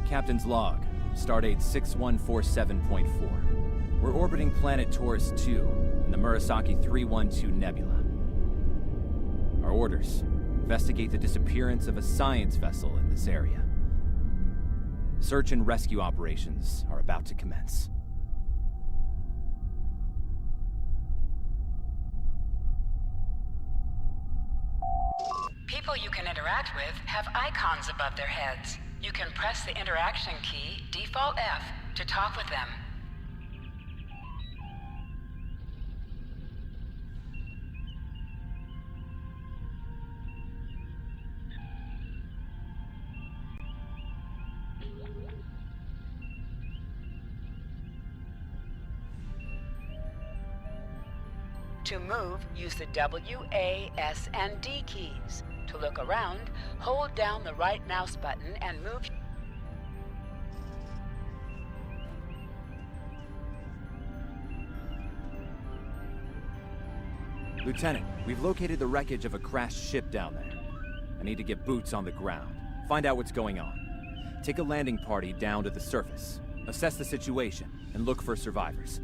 Captain's log, Stardate 6147.4. We're orbiting planet Taurus 2 in the Murasaki 312 Nebula. Our orders: investigate the disappearance of a science vessel in this area. Search and rescue operations are about to commence. People you can interact with have icons above their heads. You can press the interaction key, default F, to talk with them. To move, use the W, A, S, and D keys. To look around, hold down the right mouse button and move. Lieutenant, we've located the wreckage of a crashed ship down there. I need to get boots on the ground, find out what's going on. Take a landing party down to the surface, assess the situation, and look for survivors.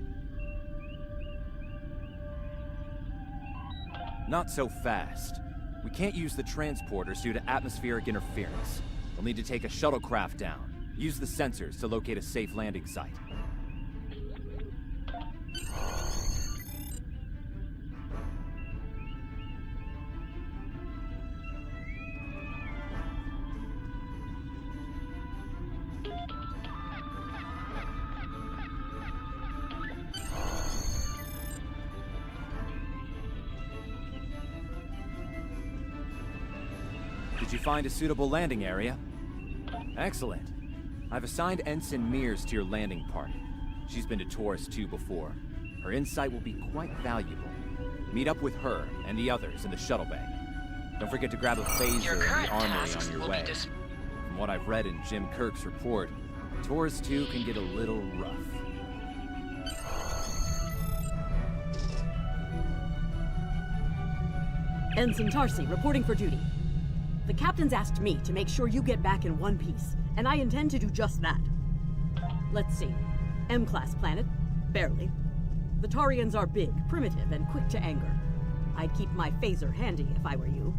Not so fast. We can't use the transporters due to atmospheric interference. We'll need to take a shuttlecraft down. Use the sensors to locate a safe landing site. Did you find a suitable landing area? Excellent. I've assigned Ensign Mears to your landing party. She's been to Taurus 2 before. Her insight will be quite valuable. Meet up with her and the others in the shuttle bay. Don't forget to grab a phaser in the armory on your way. From what I've read in Jim Kirk's report, Taurus 2 can get a little rough. Ensign Tarsi, reporting for duty. The captain's asked me to make sure you get back in one piece, and I intend to do just that. Let's see. M-class planet? Barely. The Tarians are big, primitive, and quick to anger. I'd keep my phaser handy if I were you.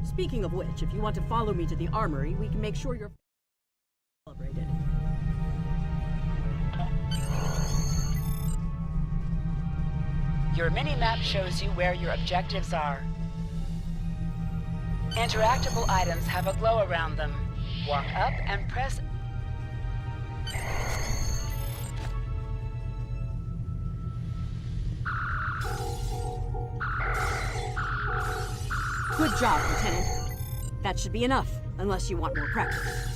Speaking of which, if you want to follow me to the armory, we can make sure you're celebrated. Your mini-map shows you where your objectives are. Interactable items have a glow around them. Walk up and press. Good job, Lieutenant. That should be enough, unless you want more practice.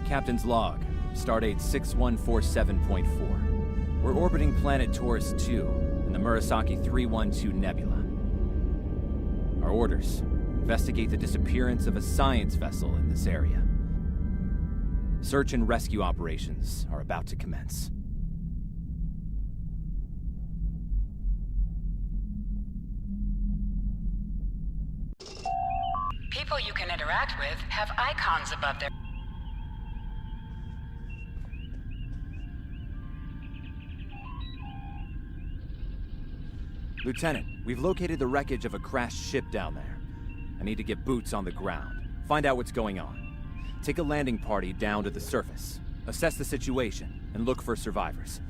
Captain's log, Stardate 6147.4. We're orbiting planet Taurus 2 in the Murasaki 312 Nebula. Our orders: investigate the disappearance of a science vessel in this area. Search and rescue operations are about to commence. People you can interact with have icons above their... Lieutenant, we've located the wreckage of a crashed ship down there. I need to get boots on the ground, find out what's going on. Take a landing party down to the surface, assess the situation, and look for survivors.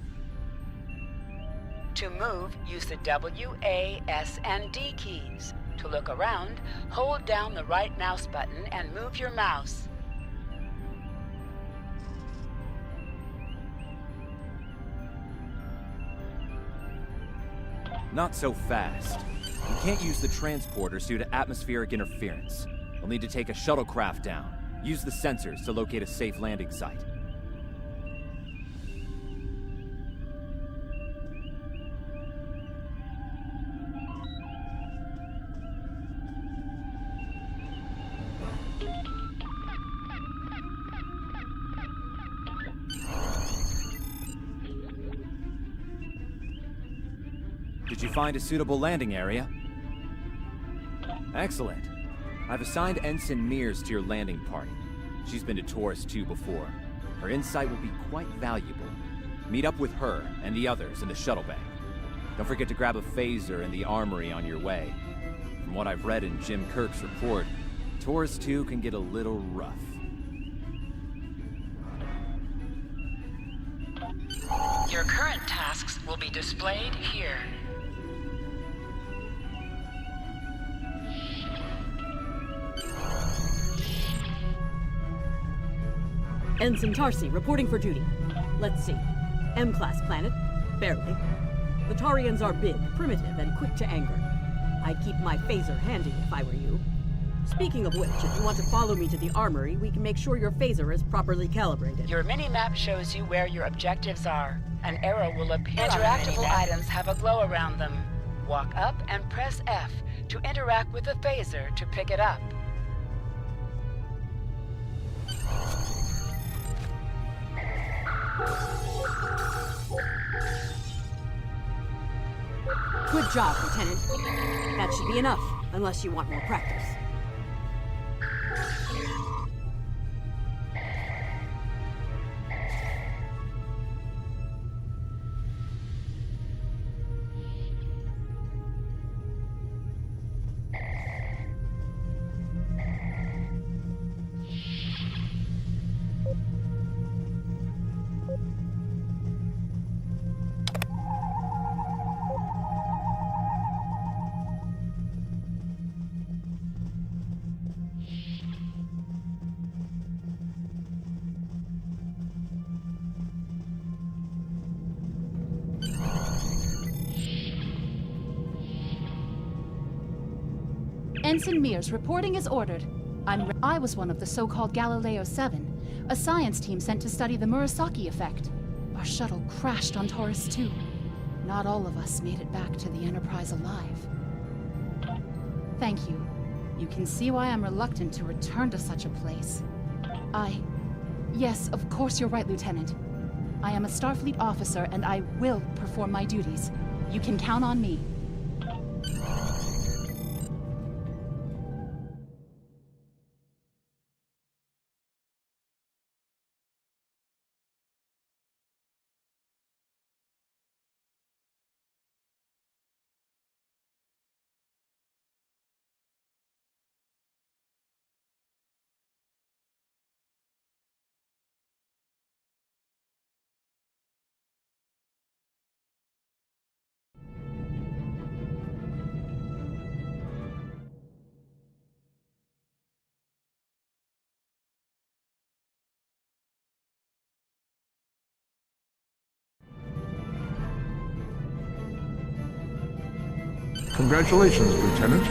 To move, use the W, A, S, and D keys. To look around, hold down the right mouse button and move your mouse. Not so fast. You can't use the transporters due to atmospheric interference. We'll need to take a shuttlecraft down. Use the sensors to locate a safe landing site. Did you find a suitable landing area? Excellent. I've assigned Ensign Mears to your landing party. She's been to Taurus 2 before. Her insight will be quite valuable. Meet up with her and the others in the shuttle bay. Don't forget to grab a phaser in the armory on your way. From what I've read in Jim Kirk's report, Taurus 2 can get a little rough. Your current tasks will be displayed here. Ensign Tarsi, reporting for duty. Let's see. M-class planet? Barely. The Tarians are big, primitive, and quick to anger. I'd keep my phaser handy if I were you. Speaking of which, if you want to follow me to the armory, we can make sure your phaser is properly calibrated. Your mini-map shows you where your objectives are. An arrow will appear. Interactable items have a glow around them. Walk up and press F to interact with the phaser to pick it up. Good job, Lieutenant. That should be enough, unless you want more practice. Ensign Mears, reporting as ordered. I was one of the so-called Galileo 7, a science team sent to study the Murasaki effect. Our shuttle crashed on Taurus 2. Not all of us made it back to the Enterprise alive. Thank you. You can see why I'm reluctant to return to such a place. Yes, of course you're right, Lieutenant. I am a Starfleet officer, and I will perform my duties. You can count on me. Congratulations, Lieutenant.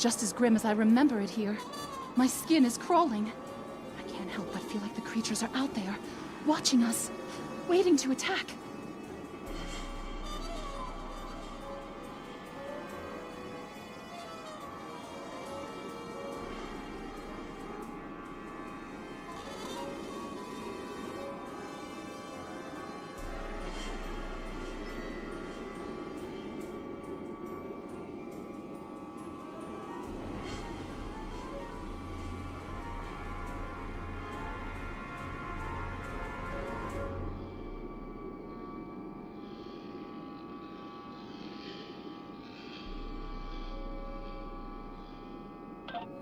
just as grim as I remember it here. My skin is crawling. I can't help but feel like the creatures are out there, watching us, waiting to attack.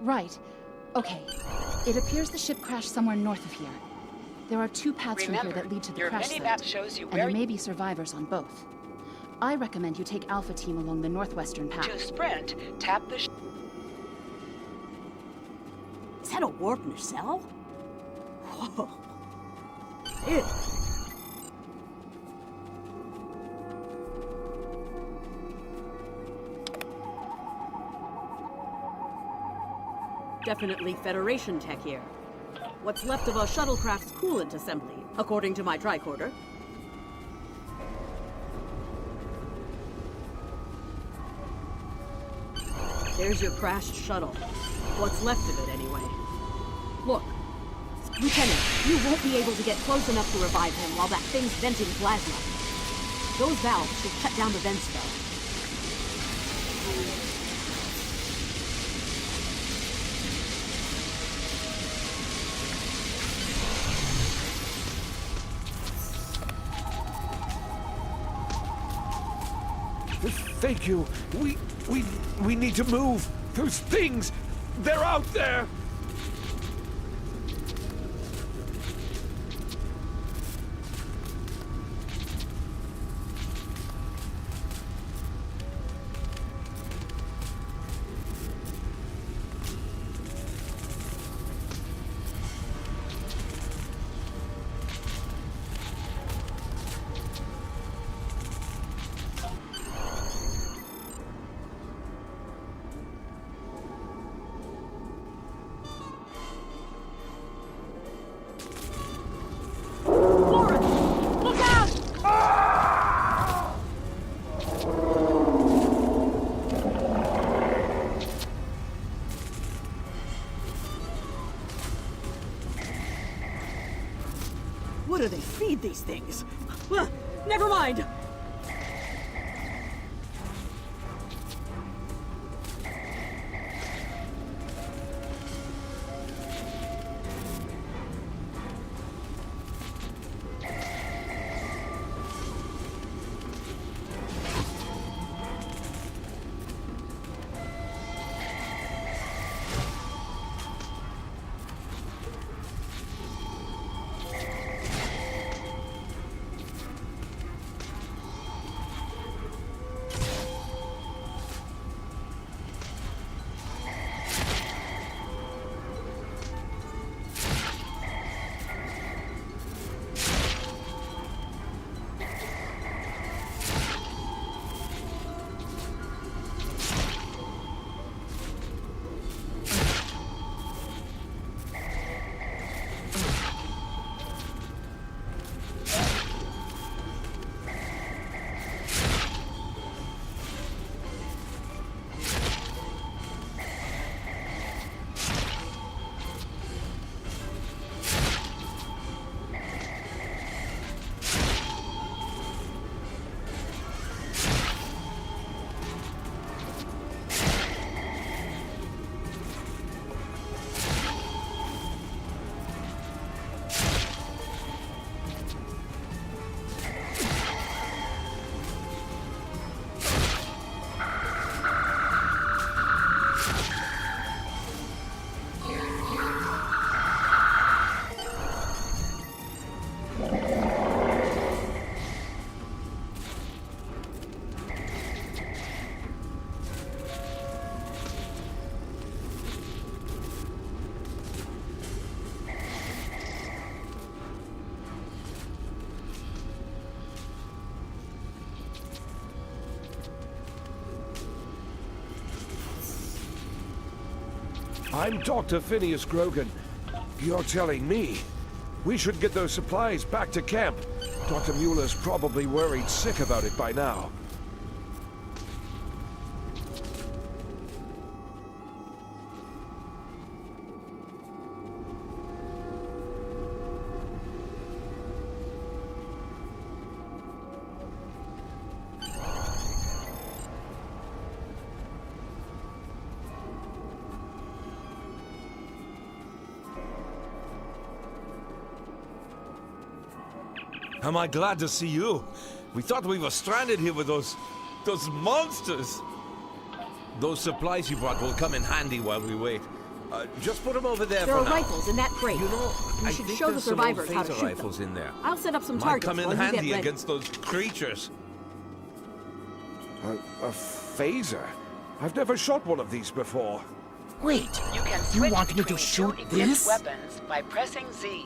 Right. Okay. It appears the ship crashed somewhere north of here. There are 2 paths from here that lead to the crash site, map shows you and there may be survivors on both. I recommend you take Alpha Team along the northwestern path. To sprint, tap the Is that a warp nacelle? Whoa. Ew. Definitely Federation tech here. What's left of a shuttlecraft's coolant assembly, according to my tricorder. There's your crashed shuttle. What's left of it, anyway. Look. Lieutenant, you won't be able to get close enough to revive him while that thing's venting plasma. Those valves should shut down the vents, though. Thank you. We need to move. Those things, they're out there. What do they feed these things? Never mind! I'm Dr. Phineas Grogan. You're telling me we should get those supplies back to camp. Dr. Mueller's probably worried sick about it by now. Am I glad to see you? We thought we were stranded here with those monsters. Those supplies you brought will come in handy while we wait. Just put them over there There for are now. rifles in that crate. You know, You I should think show the there's some old survivors how to phaser shoot rifles them. in there. I'll set up some Might targets come in while you get handy ready. against those creatures. A phaser? I've never shot one of these before. Wait, You can you switch want me to between shoot two equipped this? weapons by pressing Z.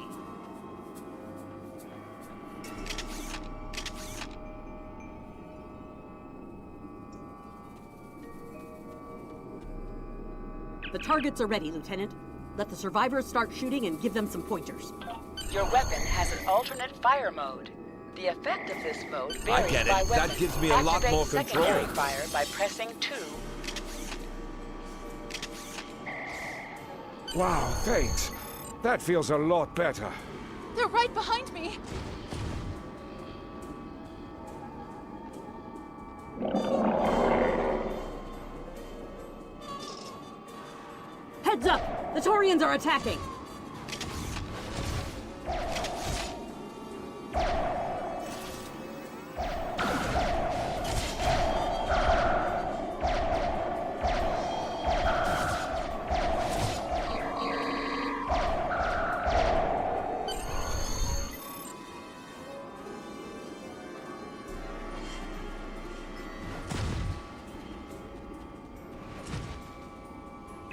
The targets are ready, Lieutenant. Let the survivors start shooting and give them some pointers. Your weapon has an alternate fire mode. The effect of this mode varies get it. by weapon. That gives me a lot Activate more control. secondary fire by pressing 2. Wow, thanks. That feels a lot better. They're right behind me! Heads up! The Taurians are attacking!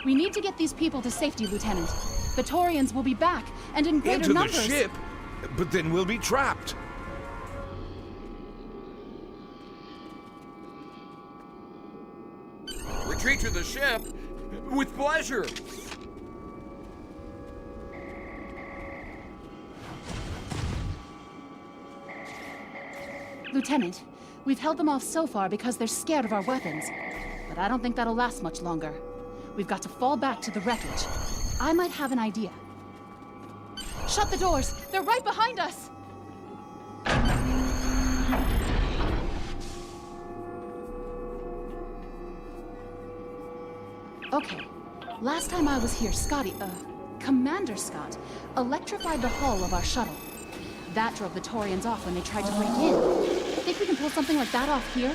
We need to get these people to safety, Lieutenant. The Taurians will be back, and in greater Into numbers. the ship? But then we'll be trapped. Retreat to the ship? With pleasure. Lieutenant, we've held them off so far because they're scared of our weapons. But I don't think that'll last much longer. We've got to fall back to the wreckage. I might have an idea. Shut the doors! They're right behind us! Okay. Last time I was here, Commander Scott, electrified the hull of our shuttle. That drove the Taurians off when they tried to break in. Think we can pull something like that off here?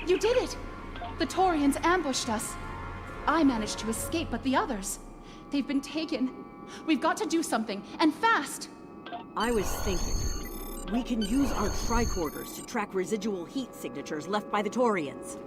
You did it! The Taurians ambushed us. I managed to escape, but the others... They've been taken. We've got to do something, and fast! I was thinking, we can use our tricorders to track residual heat signatures left by the Taurians.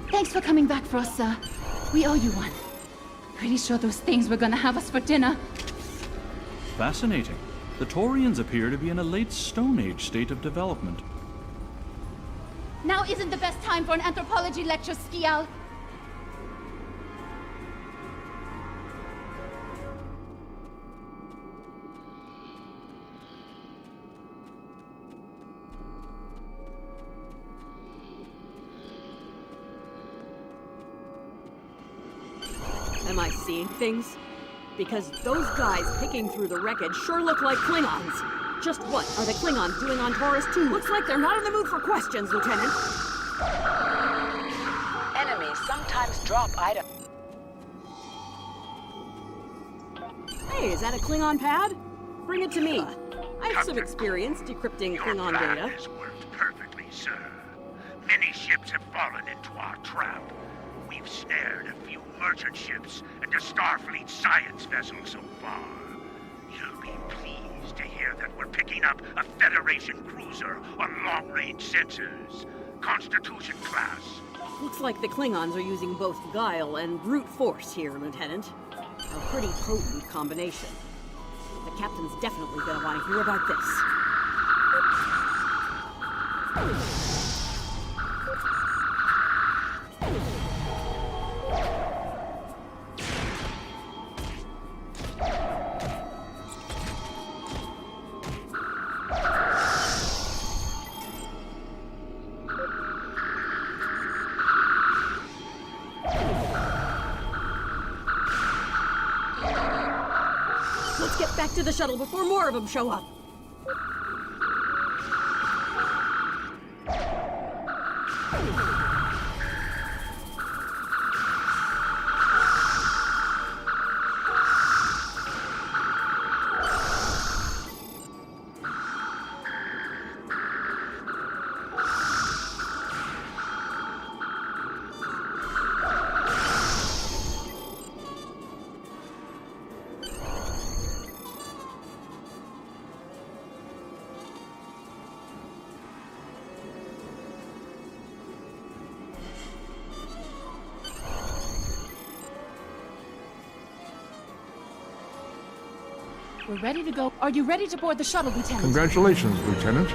Thanks for coming back for us, sir. We owe you one. Pretty sure those things were gonna have us for dinner. Fascinating. The Taurians appear to be in a late Stone Age state of development. Now isn't the best time for an anthropology lecture, Skial. Am I seeing things? Because those guys picking through the wreckage sure look like Klingons. Just what are the Klingons doing on Taurus 2? Looks like they're not in the mood for questions, Lieutenant. Enemies sometimes drop items. Hey, is that a Klingon pad? Bring it to me. I have some experience decrypting Klingon Your plan data. has worked perfectly, sir. Many ships have fallen into our trap. We've snared a few merchant ships and a Starfleet science vessel so far. You'll be pleased to hear that we're picking up a Federation cruiser on long-range sensors. Constitution class. Looks like the Klingons are using both guile and brute force here, Lieutenant. A pretty potent combination. The captain's definitely gonna want to hear about this. Let's get back to the shuttle before more of them show up. We're ready to go. Are you ready to board the shuttle, Lieutenant? Congratulations, Lieutenant.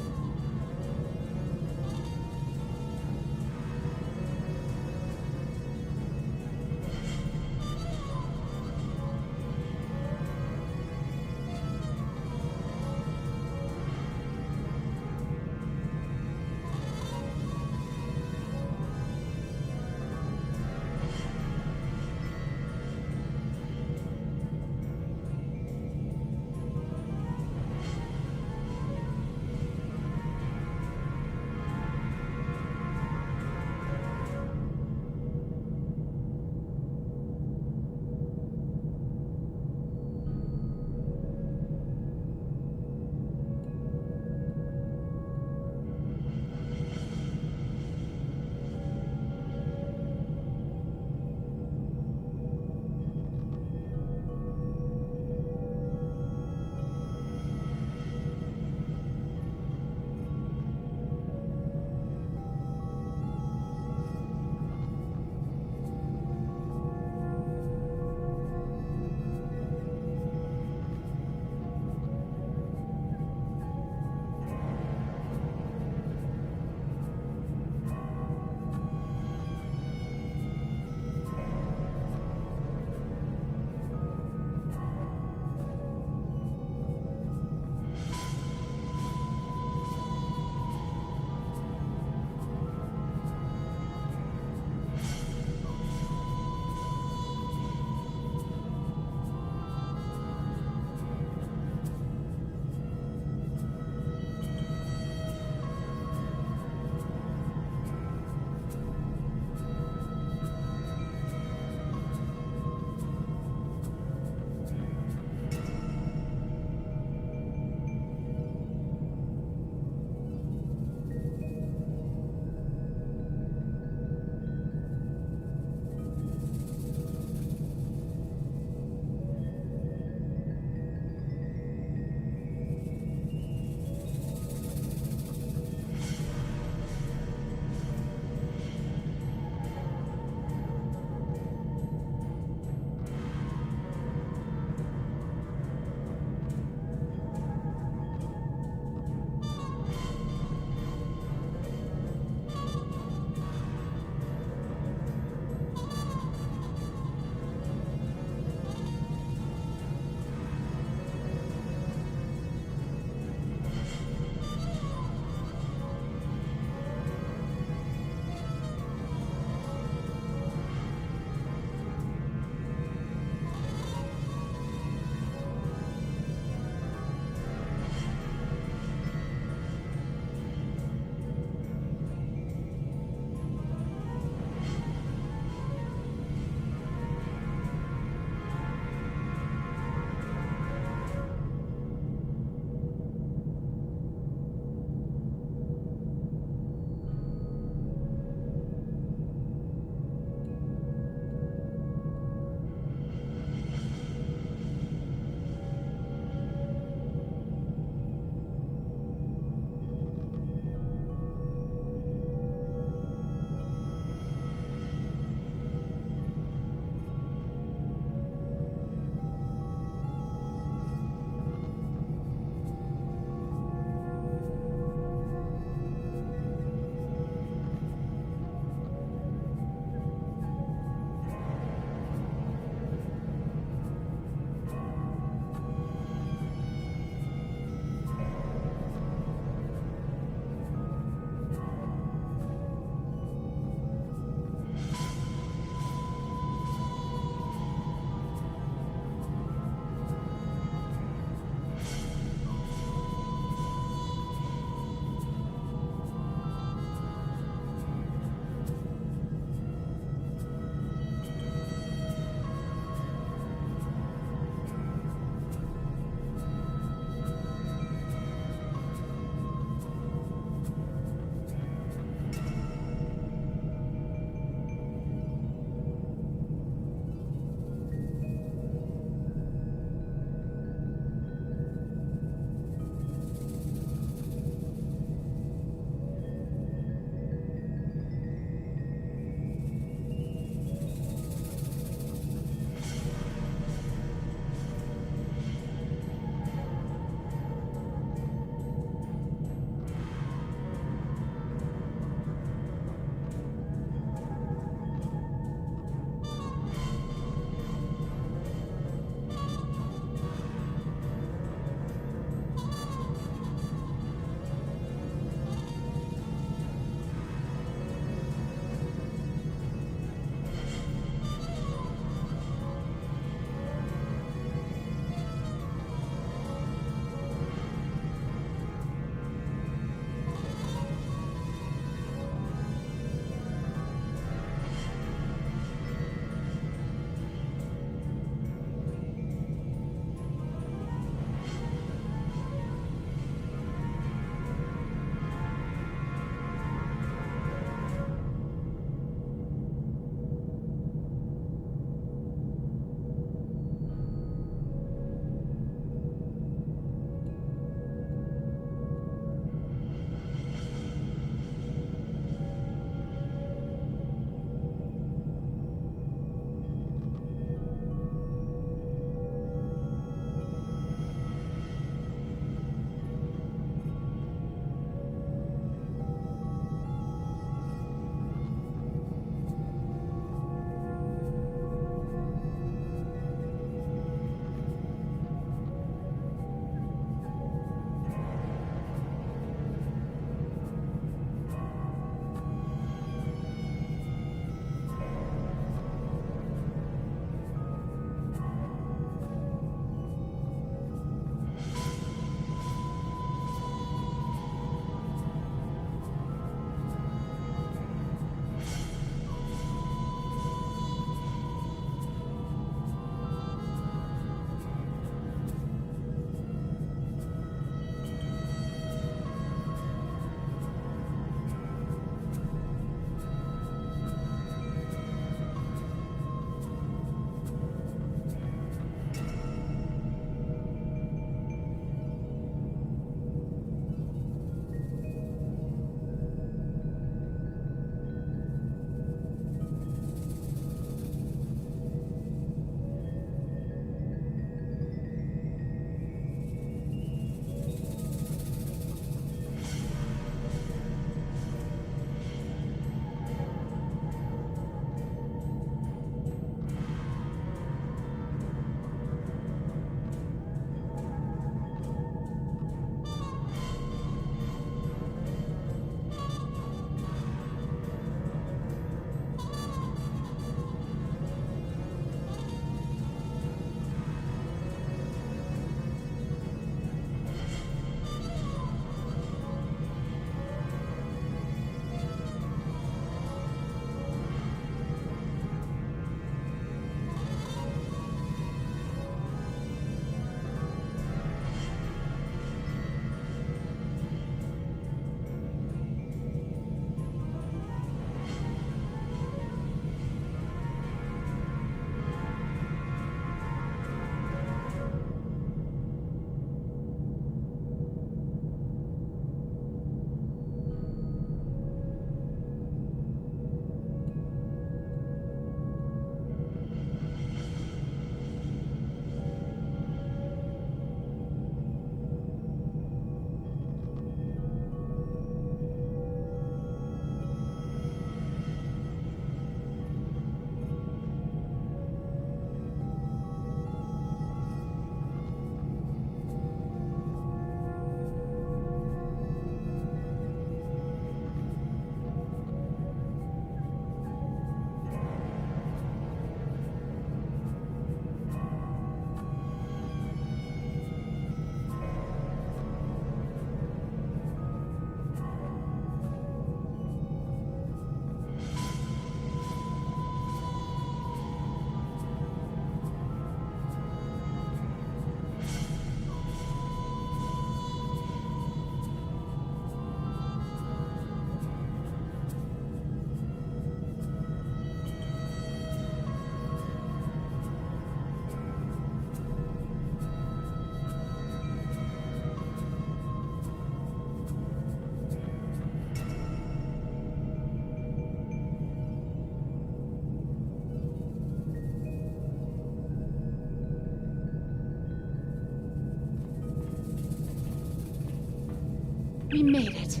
made it.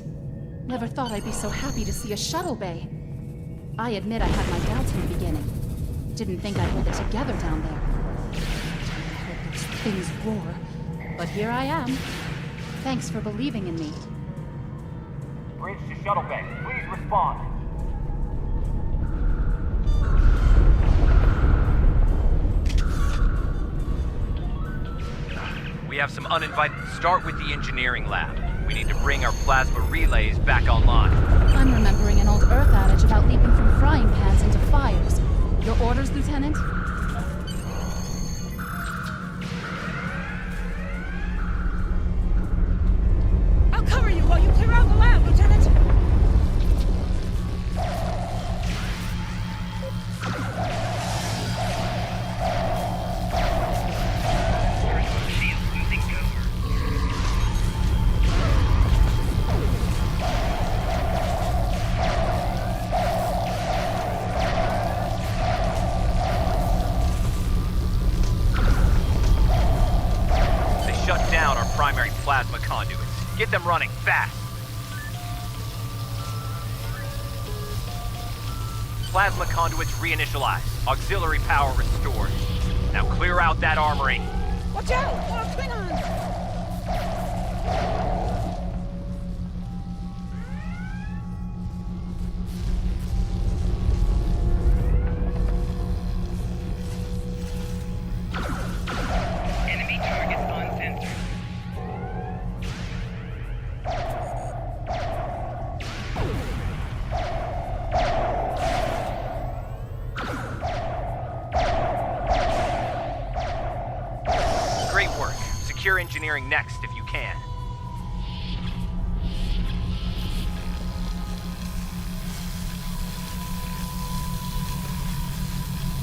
Never thought I'd be so happy to see a shuttle bay. I admit I had my doubts in the beginning. Didn't think I'd hold it together down there. I heard those things roar. But here I am. Thanks for believing in me. Bridge to shuttle bay. Please respond. We have some uninvited... Start with the engineering lab. We need to bring our plasma relays back online. I'm remembering an old Earth adage about leaping from frying pans into fires. Your orders, Lieutenant? I'll cover you while you clear out the lab, Lieutenant! Primary plasma conduits. Get them running fast. Plasma conduits reinitialized. Auxiliary power restored. Now clear out that armory. Watch out! More Klingons! Engineering next if you can.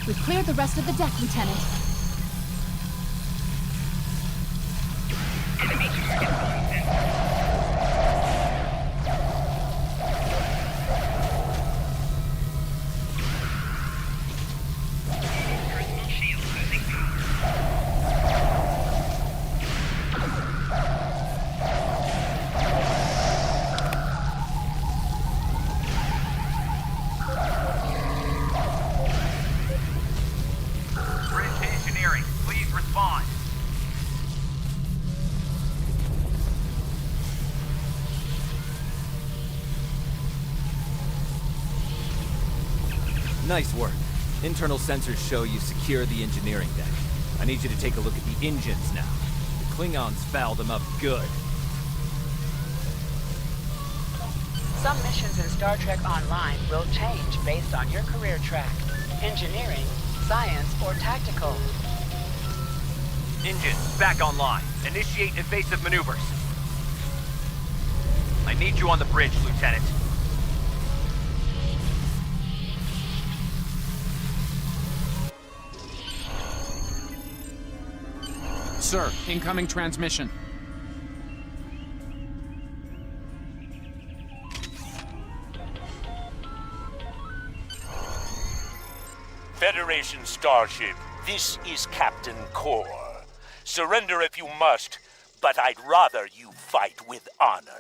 We've cleared the rest of the deck, Lieutenant. Enemy target on center. Personal shield losing power. Nice work. Internal sensors show you secure the engineering deck. I need you to take a look at the engines now. The Klingons fouled them up good. Some missions in Star Trek Online will change based on your career track. Engineering, science, or tactical. Engines, back online. Initiate evasive maneuvers. I need you on the bridge, Lieutenant. Sir, incoming transmission. Federation starship, this is Captain Core. Surrender if you must, but I'd rather you fight with honor.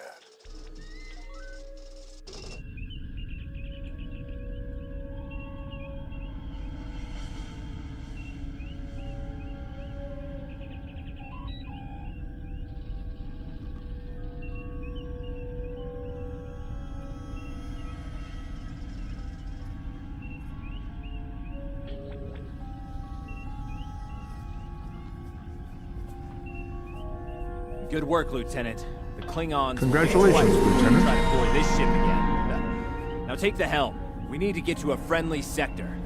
Good work, Lieutenant. The Klingons... Congratulations, Lieutenant. Try to board this ship again. Now take the helm. We need to get to a friendly sector.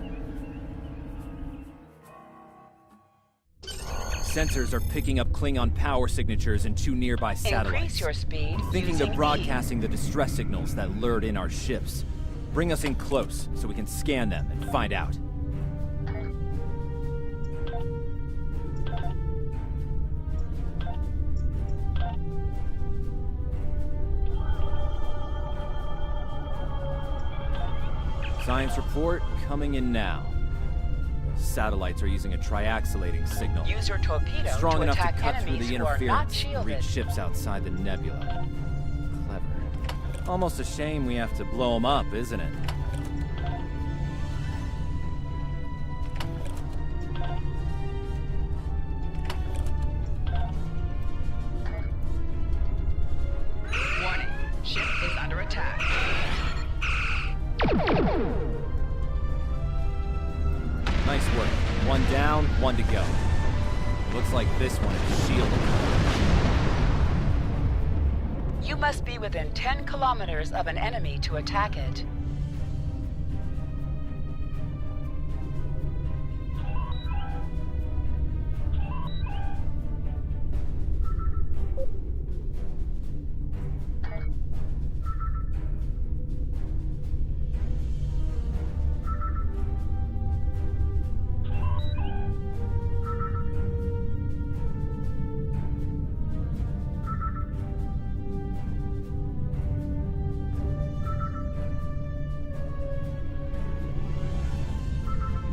Sensors are picking up Klingon power signatures in 2 nearby satellites. Increase your speed. Thinking they're using broadcasting the distress signals that lured in our ships. Bring us in close so we can scan them and find out. Science report coming in now. Satellites are using a triaxulating signal. Use your torpedo Strong to enough to attack cut through enemies the who are not interference and shielded. reach ships outside the nebula. Clever. Almost a shame we have to blow them up, isn't it? Warning, ship is under attack. Nice work. One down, one to go. Looks like this one is shielded. You must be within 10 kilometers of an enemy to attack it.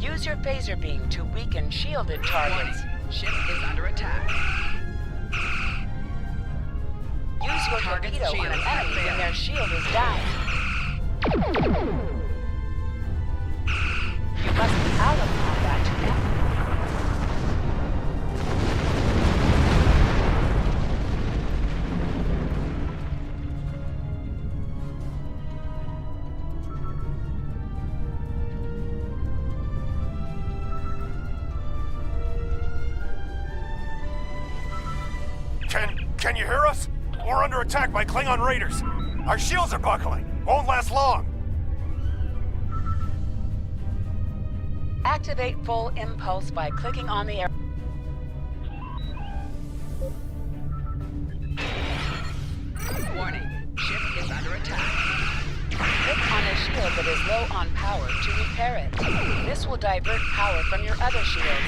Use your phaser beam to weaken shielded targets. Ship is under attack. Use your torpedo on an enemy when their shield is down. You must be out of combat now. Can you hear us? We're under attack by Klingon raiders. Our shields are buckling. Won't last long. Activate full impulse by clicking on the arrow. Warning, ship is under attack. Click on a shield that is low on power to repair it. This will divert power from your other shields.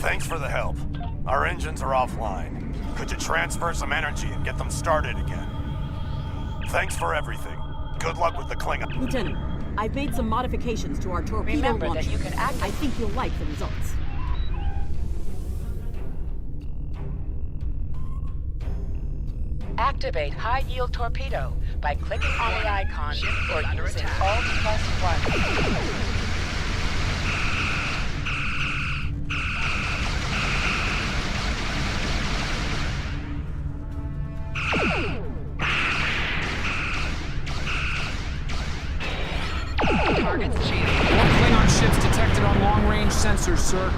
Thanks for the help. Our engines are offline. Could you transfer some energy and get them started again? Thanks for everything. Good luck with the Klingon. Lieutenant, I've made some modifications to our torpedo Remember launcher. that you can activate. I think you'll like the results. Activate high-yield torpedo by clicking on the icon or using Alt+1. Target's shield. More Klingon ships detected on long-range sensors, sir.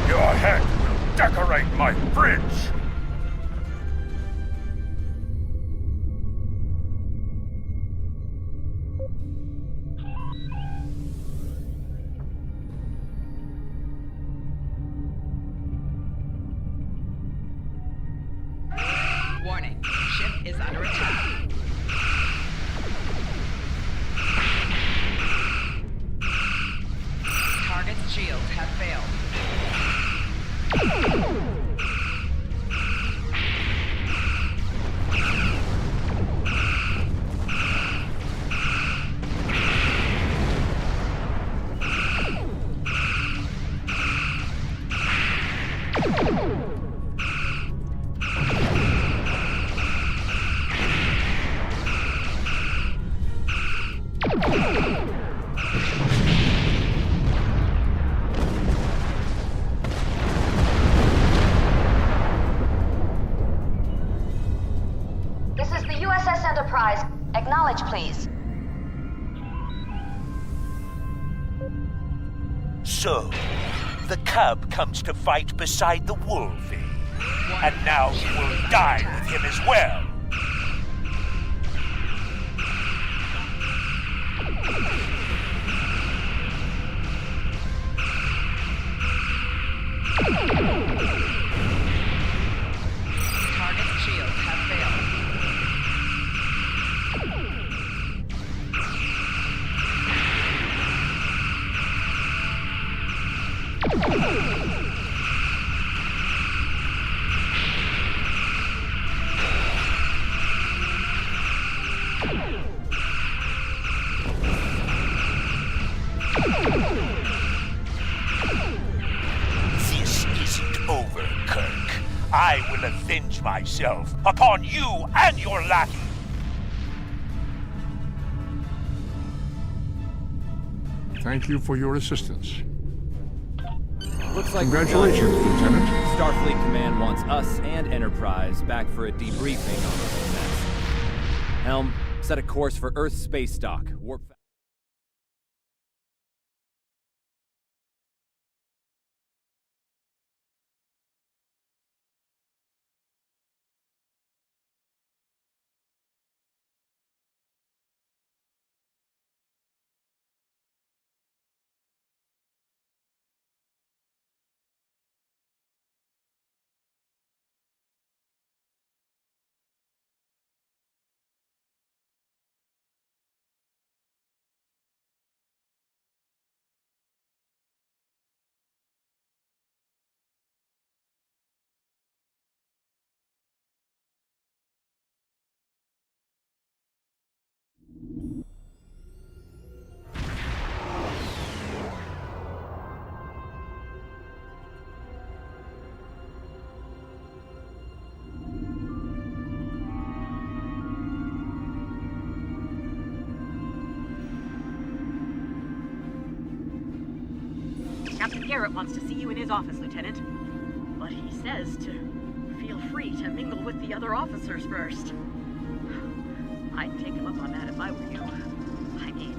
Your head will decorate my fridge. Warning, ship is under attack. Target's shields have failed. This is the USS Enterprise. Acknowledge, please. So, the cub comes to fight beside the wolfie. And now he will die with him as well. Target's shields have failed. will avenge myself upon you and your lackey. Thank you for your assistance. Looks like Congratulations, Lieutenant. Starfleet Command wants us and Enterprise back for a debriefing on this mess. Helm, set a course for Earth space dock. Warp. Captain Taggert wants to see you in his office, Lieutenant. But he says to feel free to mingle with the other officers first. I'd take him up on that if I were you. I mean,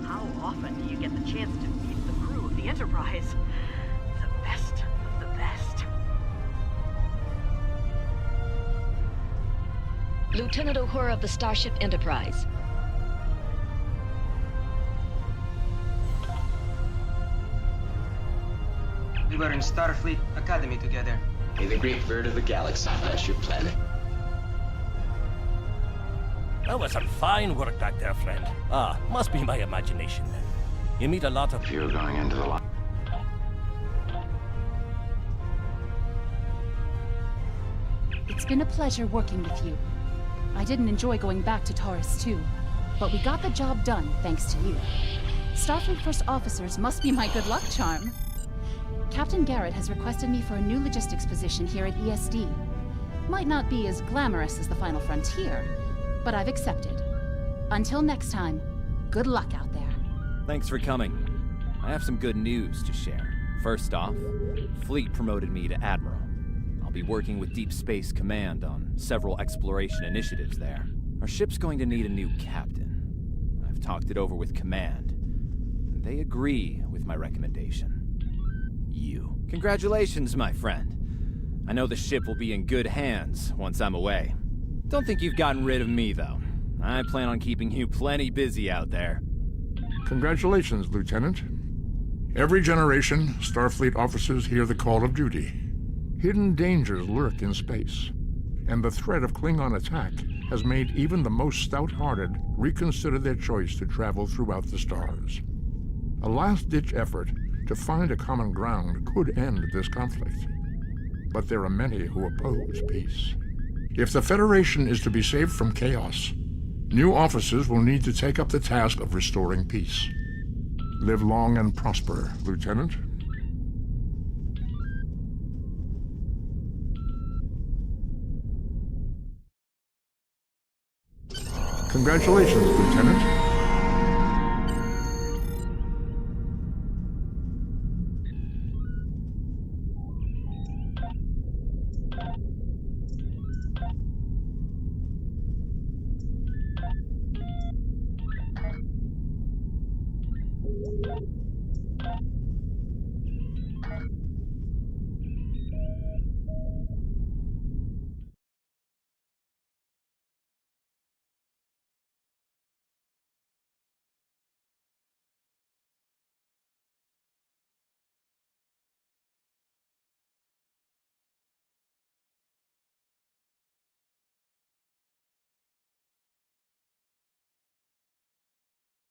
how often do you get the chance to meet the crew of the Enterprise? The best of the best. Lieutenant Uhura of the Starship Enterprise. We were in Starfleet Academy together. May the great bird of the galaxy bless your planet. That was some fine work back there, friend. Must be my imagination then. You meet a lot of... You're going into the line. It's been a pleasure working with you. I didn't enjoy going back to Taurus 2, but we got the job done thanks to you. Starfleet First Officers must be my good luck charm. Captain Garrett has requested me for a new logistics position here at ESD. Might not be as glamorous as the Final Frontier, but I've accepted. Until next time, good luck out there. Thanks for coming. I have some good news to share. First off, Fleet promoted me to Admiral. I'll be working with Deep Space Command on several exploration initiatives there. Our ship's going to need a new captain. I've talked it over with Command, and they agree with my recommendation. You. Congratulations, my friend. I know the ship will be in good hands once I'm away. Don't think you've gotten rid of me, though. I plan on keeping you plenty busy out there. Congratulations, Lieutenant. Every generation, Starfleet officers hear the call of duty. Hidden dangers lurk in space, and the threat of Klingon attack has made even the most stout-hearted reconsider their choice to travel throughout the stars. A last-ditch effort to find a common ground could end this conflict. But there are many who oppose peace. If the Federation is to be saved from chaos, new officers will need to take up the task of restoring peace. Live long and prosper, Lieutenant. Congratulations, Lieutenant.